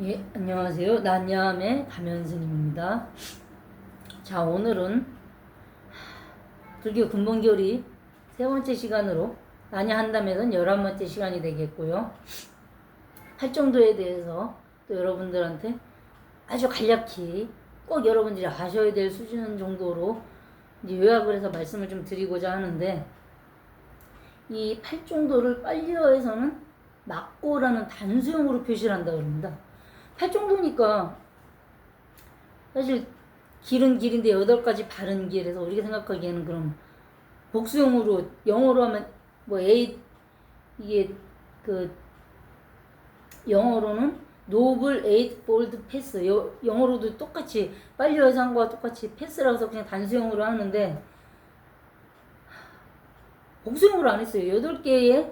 예, 안녕하세요. 난야함의 담현스님입니다. 자, 오늘은 불교 근본교리 세 번째 시간으로 난야 한담에서는 11번째 시간이 되겠고요. 팔정도에 대해서 또 여러분들한테 아주 간략히 꼭 여러분들이 아셔야 될 수준 정도로 이제 요약을 해서 말씀을 좀 드리고자 하는데, 이 팔정도를 빨리어에서는 막고라는 단수형으로 표시를 한다 그럽니다. 팔정도니까 사실 길은 길인데 8가지 바른 길에서 우리가 생각하기에는 그럼 복수형으로 영어로 하면 뭐 이게 그 영어로는 노블 에잇 볼드 패스, 영어로도 똑같이 빨리어에서 한 거와 똑같이 패스라고 해서 그냥 단수형으로 하는데 복수형으로 안 했어요. 8개의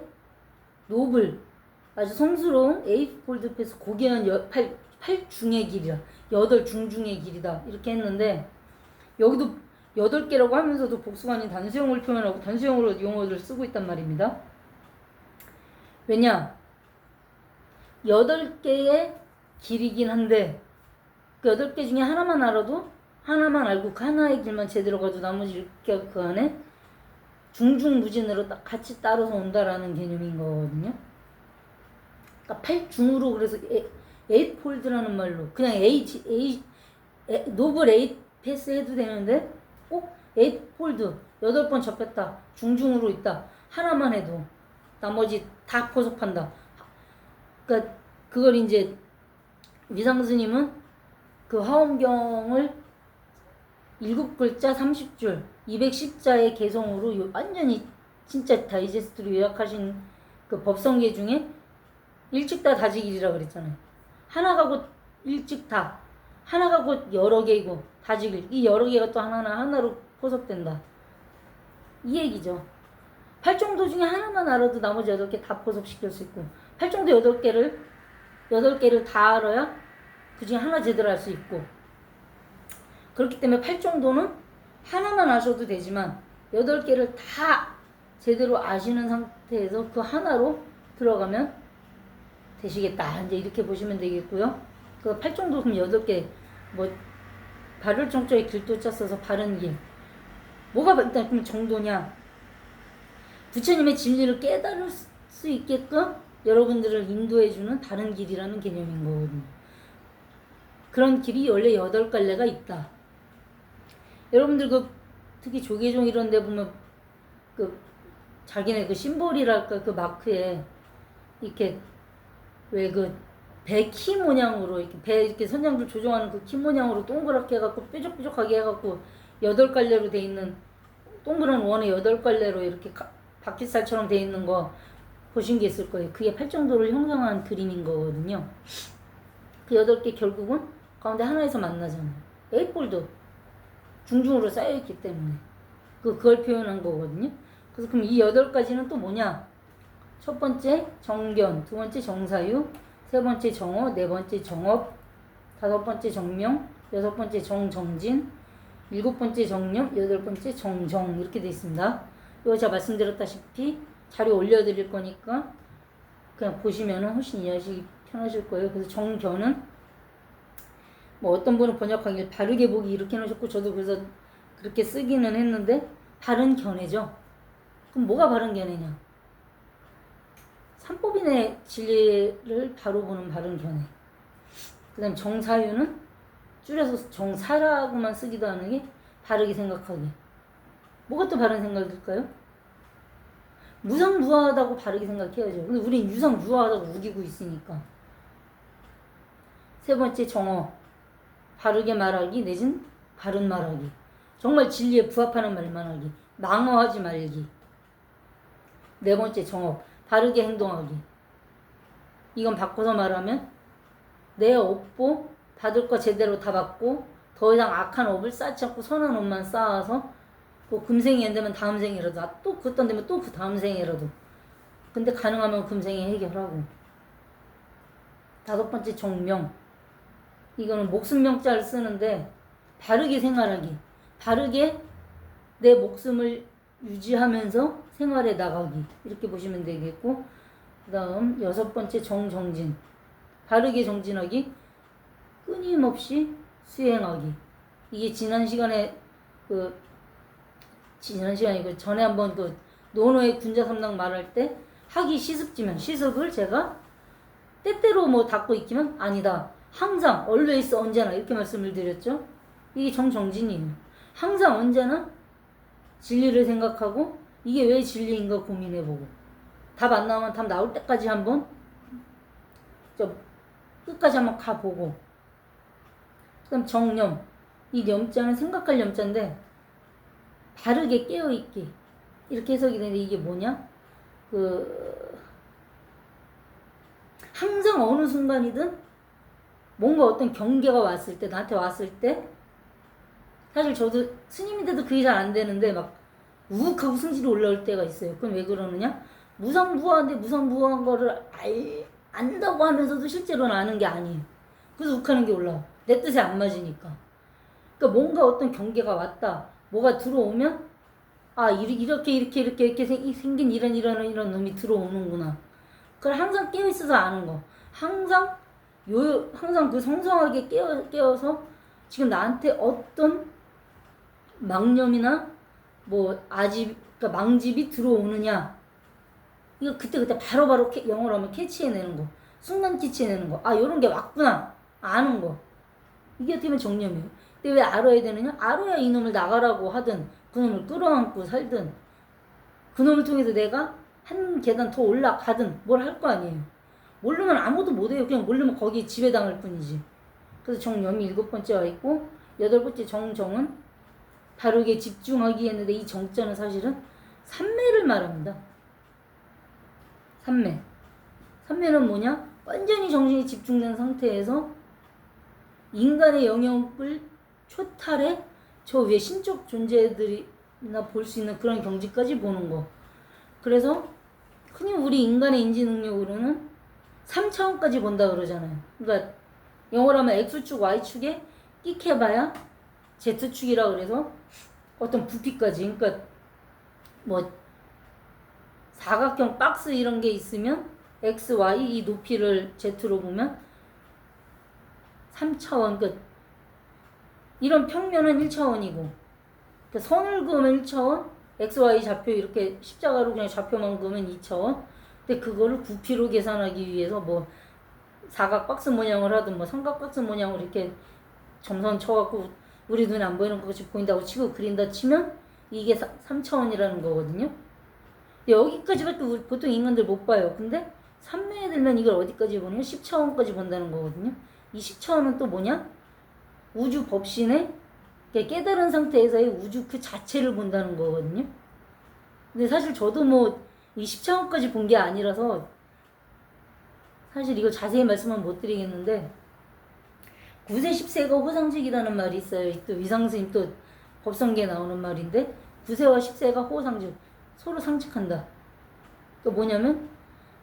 노블 아주 성스러운 에잇 볼드 패스, 고귀한 8중의 길이라, 8중 중의 길이다 이렇게 했는데, 여기도 8개라고 하면서도 복수가 아닌 단수형을 표현하고 단수형으로 용어를 쓰고 있단 말입니다. 왜냐? 8개의 길이긴 한데 그 8개 중에 하나만 알아도, 하나만 알고 그 하나의 길만 제대로 가도 나머지 그 안에 중중무진으로 같이 따라서 온다라는 개념인 거거든요. 그러니까 8중으로, 그래서 8폴드라는 말로 그냥 노블 8 패스 해도 되는데 꼭 8폴드 8번 접했다, 중중으로 있다 하나만 해도 나머지 다 포섭한다. 그러니까 그걸 이제 위상스님은 그 화엄경을 7글자 30줄 210자의 개성으로 완전히 진짜 다이제스트로 요약하신 그 법성계 중에 일찍다 다지길이라 그랬잖아요. 하나가 곧 일찍다, 하나가 곧 여러 개이고 다지길, 이 여러 개가 또 하나로 포섭된다 이 얘기죠. 팔정도 중에 하나만 알아도 나머지 8개 다 포섭시킬 수 있고, 팔정도 8개를 다 알아야 그 중에 하나 제대로 할 수 있고, 그렇기 때문에 팔정도는 하나만 아셔도 되지만 8개를 다 제대로 아시는 상태에서 그 하나로 들어가면 되시겠다, 이제 이렇게 보시면 되겠고요. 그 팔정도 그럼 8개, 뭐 바를 정자에 길도자 써서 바른 길, 뭐가 일단 그럼 정도냐? 부처님의 진리를 깨달을 수 있게끔 여러분들을 인도해주는 다른 길이라는 개념인 거거든요. 그런 길이 원래 8갈래가 있다. 여러분들 특히 조계종 이런 데 보면 자기네 심볼이랄까, 마크에 이렇게 왜 배 키 모양으로 이렇게 선장들 조종하는 키 모양으로 동그랗게 해갖고 뾰족뾰족하게 해갖고 8갈래로 돼 있는 동그란 원에 8갈래로 이렇게 바퀴살처럼 돼 있는 거 보신 게 있을 거예요. 그게 팔정도를 형성한 그림인 거거든요. 그 8개 결국은 가운데 하나에서 만나잖아요. 에이폴도 중중으로 쌓여있기 때문에 그걸 표현한 거거든요. 그래서 그럼 이 8가지는 또 뭐냐? 첫 번째 정견, 두 번째 정사유, 세 번째 정어, 네 번째 정업, 다섯 번째 정명, 여섯 번째 정정진, 일곱 번째 정념, 여덟 번째 정정, 이렇게 되어 있습니다. 이거 제가 말씀드렸다시피 자료 올려드릴 거니까 그냥 보시면은 훨씬 이해하시기 편하실 거예요. 그래서 정견은 뭐 어떤 분은 번역하길 바르게 보기 이렇게 해놓으셨고, 저도 그래서 그렇게 쓰기는 했는데 바른 견해죠. 그럼 뭐가 바른 견해냐? 삼법인의 진리를 바로 보는 바른 견해. 그 다음 정사유는 줄여서 정사라고만 쓰기도 하는 게 바르게 생각하기. 뭐가 또 바른 생각일까요? 무상무화하다고 바르게 생각해야죠. 근데 우린 유상무화하다고 우기고 있으니까. 세 번째 정어, 바르게 말하기 내진 바른 말하기. 정말 진리에 부합하는 말만 하기. 망어하지 말기. 네 번째 정업, 바르게 행동하기. 이건 바꿔서 말하면 내 업보 받을 거 제대로 다 받고 더 이상 악한 업을 쌓지 않고 선한 업만 쌓아서 뭐 금생이 안 되면 다음 생이라도, 또 그것도 안 되면 또 그 다음 생이라도, 근데 가능하면 금생에 해결하고. 다섯 번째 정명, 이거는 목숨 명자를 쓰는데 바르게 생활하기, 바르게 내 목숨을 유지하면서 생활해 나가기, 이렇게 보시면 되겠고, 그 다음 여섯 번째 정정진, 바르게 정진하기, 끊임없이 수행하기. 이게 지난 시간에 전에 한번 노노의 군자삼당 말할 때 하기 시습지면 시습을 제가 때때로 뭐 닫고 있기만 아니다. 항상 always 언제나 이렇게 말씀을 드렸죠. 이게 정정진이에요. 항상 언제나 진리를 생각하고 이게 왜 진리인가 고민해보고 답 안 나오면 답 나올 때까지 한번 끝까지 한번 가보고 그다음 정념. 이 염자는 생각할 염자인데 바르게 깨어있기 이렇게 해석이 되는데 이게 뭐냐? 항상 어느 순간이든 뭔가 어떤 경계가 왔을 때 나한테 왔을 때 사실 저도 스님인데도 그게 잘 안 되는데 막 우욱하고 승질이 올라올 때가 있어요. 그건 왜 그러느냐? 무상부화인데 무상부화한 거를 안다고 하면서도 실제로는 아는 게 아니에요. 그래서 욱하는 게 올라와. 내 뜻에 안 맞으니까. 그러니까 뭔가 어떤 경계가 왔다. 뭐가 들어오면 이렇게 생긴 이런 놈이 들어오는구나. 그걸 항상 깨어있어서 아는 거. 항상 그 성성하게 깨어서 지금 나한테 어떤 망념이나 그러니까 망집이 들어오느냐. 이거 그때 바로바로 영어로 하면 캐치해내는 거. 순간 캐치해내는 거. 요런 게 왔구나. 아는 거. 이게 어떻게 보면 정념이에요. 근데 왜 알아야 되느냐? 알아야 이놈을 나가라고 하든 그놈을 끌어안고 살든 그놈을 통해서 내가 한 계단 더 올라가든 뭘 할 거 아니에요. 모르면 아무도 못해요. 그냥 모르면 거기에 지배당할 뿐이지. 그래서 정념이 7번째 와 있고 8번째 정은 바르게 집중하기 했는데 이 정자는 사실은 삼매를 말합니다. 삼매는 뭐냐? 완전히 정신이 집중된 상태에서 인간의 영역을 초탈해 저 위에 신적 존재들이나 볼 수 있는 그런 경지까지 보는 거. 그래서 흔히 우리 인간의 인지 능력으로는 3차원까지 본다 그러잖아요. 그러니까 영어로 하면 X축, Y축에 끽해봐야 Z축이라 그래서 어떤 부피까지. 그러니까 사각형 박스 이런 게 있으면 X, Y 이 높이를 Z로 보면 3차원. 그러니까 이런 평면은 1차원이고 그러니까 선을 그으면 1차원, X, Y 좌표 이렇게 십자가로 그냥 좌표만 그으면 2차원. 근데 그거를 부피로 계산하기 위해서 사각 박스 모양을 하든 삼각 박스 모양으로 이렇게 점선 쳐갖고 우리 눈에 안 보이는 것이 보인다고 치고 그린다 치면 이게 3차원이라는 거거든요. 여기까지밖에 보통 인간들 못 봐요. 근데 3매에 들면 이걸 어디까지 보냐면 10차원까지 본다는 거거든요. 이 10차원은 또 뭐냐? 우주 법신의 깨달은 상태에서의 우주 그 자체를 본다는 거거든요. 근데 사실 저도 이 10차원까지 본 게 아니라서 사실 이거 자세히 말씀은 못 드리겠는데 9세 10세가 호상직이라는 말이 있어요. 또 위상스님 또 법성계에 나오는 말인데 9세와 10세가 호상직 서로 상측한다. 그 뭐냐면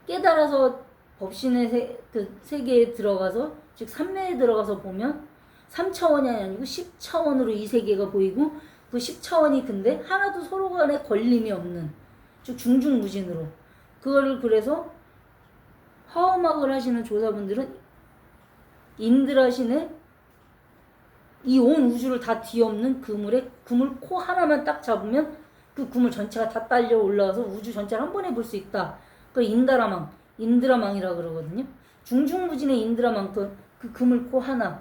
깨달아서 법신의 세계에 들어가서 즉 3매에 들어가서 보면 3차원이 아니고 10차원으로 이 세계가 보이고 그 10차원이 근데 하나도 서로 간에 걸림이 없는 즉 중중무진으로 그거를 그래서 화엄학을 하시는 조사분들은 인드라신의 이 온 우주를 다 뒤엎는 그물 코 하나만 딱 잡으면 그 그물 전체가 다 딸려 올라와서 우주 전체를 한 번에 볼 수 있다. 그 인드라망이라 그러거든요. 중중무진의 인드라망 그 그물 코 하나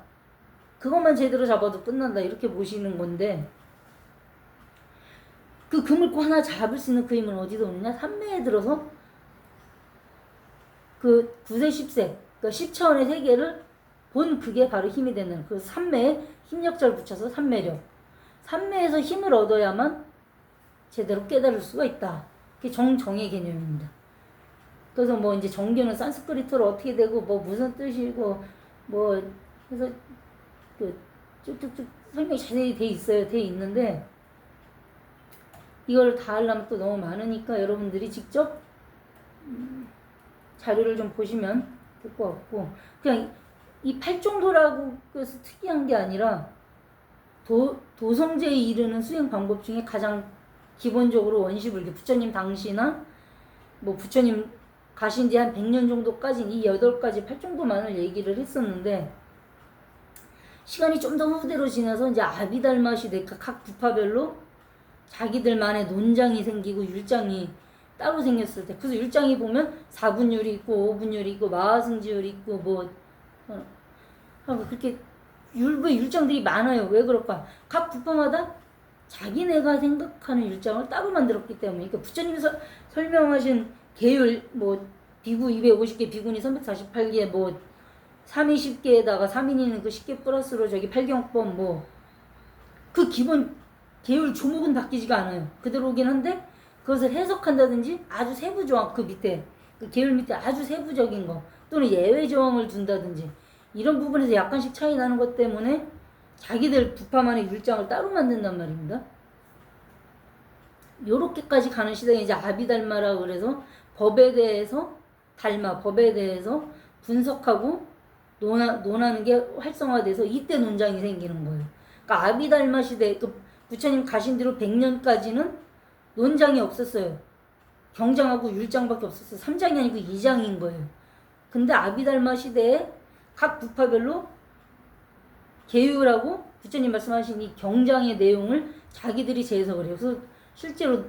그것만 제대로 잡아도 끝난다 이렇게 보시는 건데 그 그물코 하나 잡을 수 있는 그 힘은 어디서 오느냐? 3매에 들어서 그 9세 10세 그 10차원의 세계를 본 그게 바로 힘이 되는 그 3매에 힘력자를 붙여서 3매력 3매에서 힘을 얻어야만 제대로 깨달을 수가 있다. 그게 정의 개념입니다. 그래서 이제 정교는 산스크리트로 어떻게 되고 무슨 뜻이고 그래서 쭉쭉쭉 설명이 자세히 돼 있는데 이걸 다 하려면 또 너무 많으니까 여러분들이 직접 자료를 좀 보시면 될 것 같고 그냥 이 팔정도라고 해서 특이한 게 아니라 도성제에 이르는 수행 방법 중에 가장 기본적으로 원시불교 부처님 당시나 부처님 가신 지 한 100년 정도까지 이 8가지 8정도만을 얘기를 했었는데, 시간이 좀 더 후대로 지나서 이제 아비달마 시대 각 부파별로 자기들만의 논장이 생기고 율장이 따로 생겼을 때, 그래서 율장이 보면 4분율이 있고 5분율이 있고 마하승지율이 있고 뭐 하고 그렇게 율장들이 많아요. 왜 그럴까? 각 부파마다 자기네가 생각하는 율장을 따로 만들었기 때문에. 그러니까 부처님이 설명하신 계율 뭐 비구 250개, 비구니 348개, 뭐 3인 10개에다가 3인이는 그 10개 플러스로 저기 팔경법 뭐 그 기본 계율 조목은 바뀌지가 않아요. 그대로긴 한데 그것을 해석한다든지 아주 세부 조항, 그 밑에 그 계율 밑에 아주 세부적인 거 또는 예외 조항을 둔다든지 이런 부분에서 약간씩 차이 나는 것 때문에 자기들 부파만의 율장을 따로 만든단 말입니다. 요렇게까지 가는 시대에 이제 아비달마라 그래서 법에 대해서 법에 대해서 분석하고 논하는 게 활성화돼서 이때 논장이 생기는 거예요. 그러니까 아비달마 시대, 그 부처님 가신 뒤로 100년까지는 논장이 없었어요. 경장하고 율장밖에 없었어요. 3장이 아니고 2장인 거예요. 근데 아비달마 시대에 각 부파별로 계율하고 부처님 말씀하신 이 경장의 내용을 자기들이 재해석을 해요. 그래서 실제로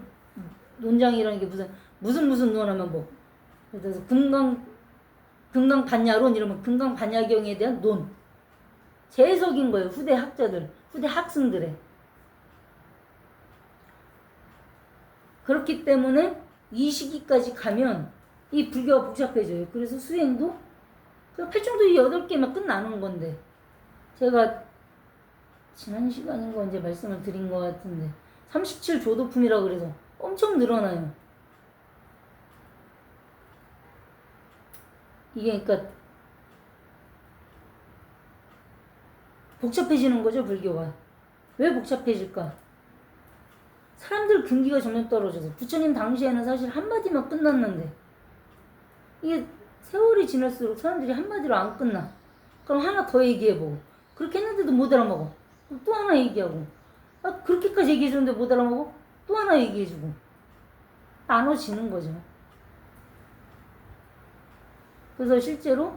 논장이라는 게 무슨 논하면 뭐 그래서 금강반야론 이러면 금강반야경에 대한 논 재해석인 거예요. 후대 학자들, 후대 학생들의. 그렇기 때문에 이 시기까지 가면 이 불교가 복잡해져요. 그래서 수행도 팔정도 8개만 끝나는 건데, 제가 지난 시간인가 언제 말씀을 드린 것 같은데 37조도품이라 그래서 엄청 늘어나요. 이게 그러니까 복잡해지는 거죠, 불교가. 왜 복잡해질까? 사람들 근기가 점점 떨어져서 부처님 당시에는 사실 한마디만 끝났는데 이게 세월이 지날수록 사람들이 한마디로 안 끝나. 그럼 하나 더 얘기해보고 그렇게 했는데도 못 알아먹어. 또 하나 얘기하고 그렇게까지 얘기해줬는데 못 알아먹어. 또 하나 얘기해주고 나눠지는 거죠. 그래서 실제로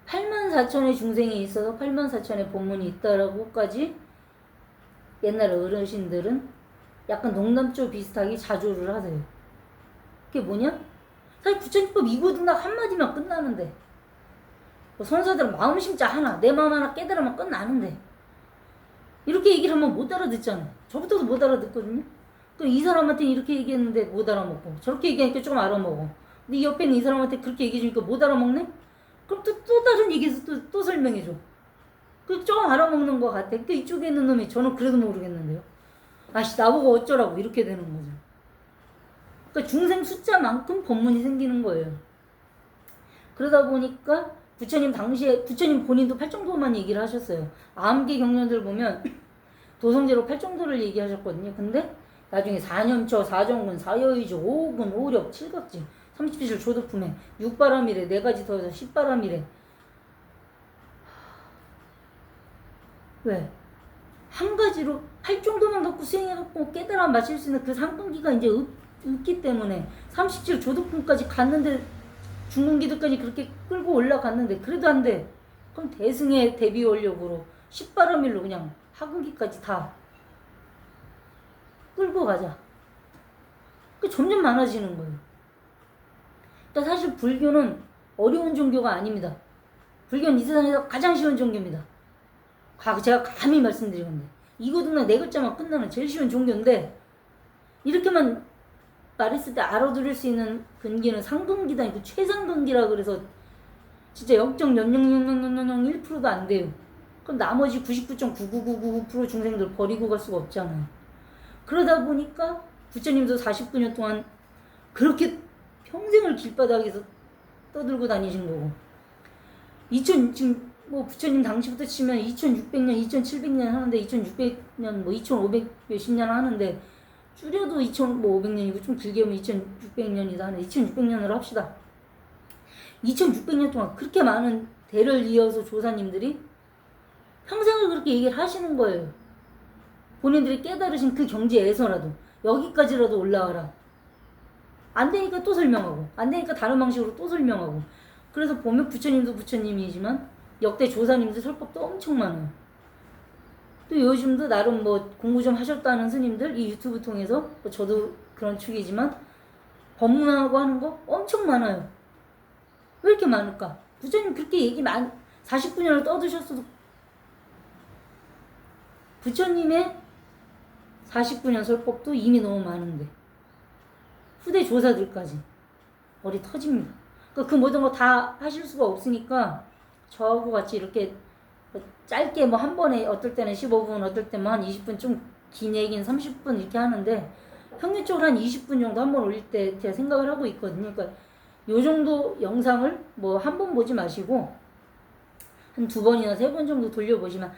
84,000의 중생이 있어서 84,000의 본문이 있다라고까지 옛날 어르신들은 약간 농담조 비슷하게 자조를 하세요. 그게 뭐냐? 사실 부처님법 이고등락 한마디만 끝나는데, 선사들은 마음 심자 하나, 내 마음 하나 깨달으면 끝나는데, 이렇게 얘기를 하면 못 알아듣잖아요. 저부터도 못 알아듣거든요. 그럼 이 사람한테 이렇게 얘기했는데 못 알아먹고, 저렇게 얘기하니까 조금 알아먹어. 근데 이 옆에 있는 이 사람한테 그렇게 얘기해주니까 못 알아먹네? 그럼 또 다른 얘기에서 또 설명해줘. 그 조금 알아먹는 것 같아. 그 이쪽에 있는 놈이 저는 그래도 모르겠는데요. 아씨, 나보고 어쩌라고 이렇게 되는 거죠. 그러니까 중생 숫자만큼 법문이 생기는 거예요. 그러다 보니까 부처님 당시에 부처님 본인도 8정도만 얘기를 하셨어요. 암기 경전들 보면 도성제로 8정도를 얘기하셨거든요. 근데 나중에 4년처, 4정근, 4여의주, 5군, 5력, 7각지, 37절 조도품에 6바람이래, 4가지 더해서 10바람이래. 왜? 한 가지로 8정도만 갖고 수행해갖고 깨달아 마실 수 있는 그 상근기가 이제 없기 때문에 37 조도품까지 갔는데 중근기도까지 그렇게 끌고 올라갔는데 그래도 안 돼. 그럼 대승의 대비 원력으로 10바람일로 그냥 하근기까지 다 끌고 가자. 그 점점 많아지는 거예요. 그러니까 사실 불교는 어려운 종교가 아닙니다. 불교는 이 세상에서 가장 쉬운 종교입니다. 제가 감히 말씀드린 건데 이거든요. 4글자만 끝나는 제일 쉬운 종교인데 이렇게만 말했을 때 알아들을 수 있는 근기는 상근기다. 아니고 최상근기라 그래서 진짜 0.0000001%도 안 돼요. 그럼 나머지 99.9999% 중생들 버리고 갈 수가 없잖아요. 그러다 보니까 부처님도 49년 동안 그렇게 평생을 길바닥에서 떠들고 다니신 거고, 지금 뭐 부처님 당시부터 치면 2600년, 2700년 하는데 2600년, 뭐 2500 몇십 년 하는데 줄여도 2500년이고 좀 길게 하면 2600년이다 하는데 2600년으로 합시다. 2600년 동안 그렇게 많은 대를 이어서 조사님들이 평생을 그렇게 얘기를 하시는 거예요. 본인들이 깨달으신 그 경지에서라도 여기까지라도 올라와라. 안 되니까 또 설명하고, 안 되니까 다른 방식으로 또 설명하고. 그래서 보면 부처님도 부처님이지만 역대 조사님들 설법도 엄청 많아요. 또 요즘도 나름 뭐 공부 좀 하셨다는 스님들 이 유튜브 통해서 뭐 저도 그런 축이지만 법문하고 하는 거 엄청 많아요. 왜 이렇게 많을까? 부처님 그렇게 얘기 49년을 떠드셨어도 부처님의 49년 설법도 이미 너무 많은데 후대 조사들까지 머리 터집니다. 그 모든 거 다 하실 수가 없으니까 저하고 같이 이렇게 짧게 뭐 한 번에 어떨 때는 15분 어떨 때는 한 20분 좀 긴 얘기는 30분 이렇게 하는데 평균적으로 한 20분 정도 한 번 올릴 때 제가 생각을 하고 있거든요. 그러니까 요 정도 영상을 뭐 한 번 보지 마시고 한 2번이나 3번 정도 돌려보시면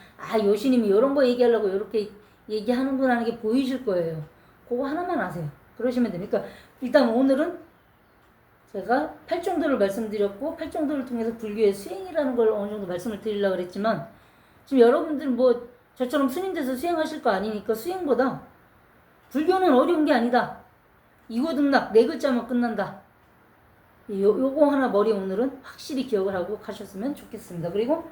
요시님이 이런 거 얘기하려고 이렇게 얘기하는구나 하는 게 보이실 거예요. 그거 하나만 아세요. 그러시면 됩니다. 그러니까 일단 오늘은 제가 팔정도를 말씀드렸고 팔정도를 통해서 불교의 수행이라는 걸 어느 정도 말씀을 드리려고 그랬지만 지금 여러분들 뭐 저처럼 스님 돼서 수행하실 거 아니니까 수행보다 불교는 어려운 게 아니다. 이고등락 4글자만 끝난다. 요거 하나 머리에 오늘은 확실히 기억을 하고 가셨으면 좋겠습니다. 그리고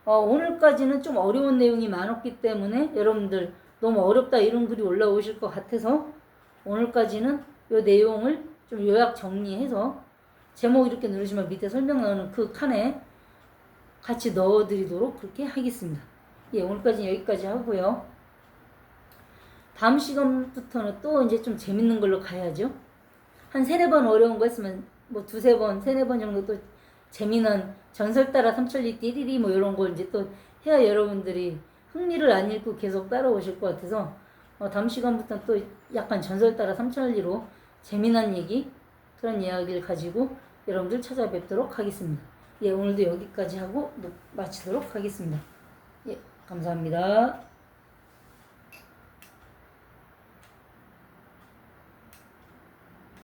오늘까지는 좀 어려운 내용이 많았기 때문에 여러분들 너무 어렵다 이런 글이 올라오실 것 같아서 오늘까지는 요 내용을 좀 요약 정리해서 제목 이렇게 누르시면 밑에 설명 나오는 그 칸에 같이 넣어드리도록 그렇게 하겠습니다. 예, 오늘까지는 여기까지 하고요. 다음 시간부터는 또 이제 좀 재밌는 걸로 가야죠. 한 3-4번 어려운 거 했으면 뭐 2-3번, 3-4번 정도 또 재미난 전설 따라 삼천리 띠리리 뭐 이런 거 이제 또 해야 여러분들이 흥미를 안 잃고 계속 따라오실 것 같아서 다음 시간부터는 또 약간 전설 따라 삼천리로 재미난 얘기 그런 이야기를 가지고 여러분들 찾아뵙도록 하겠습니다. 예, 오늘도 여기까지 하고 마치도록 하겠습니다. 예, 감사합니다.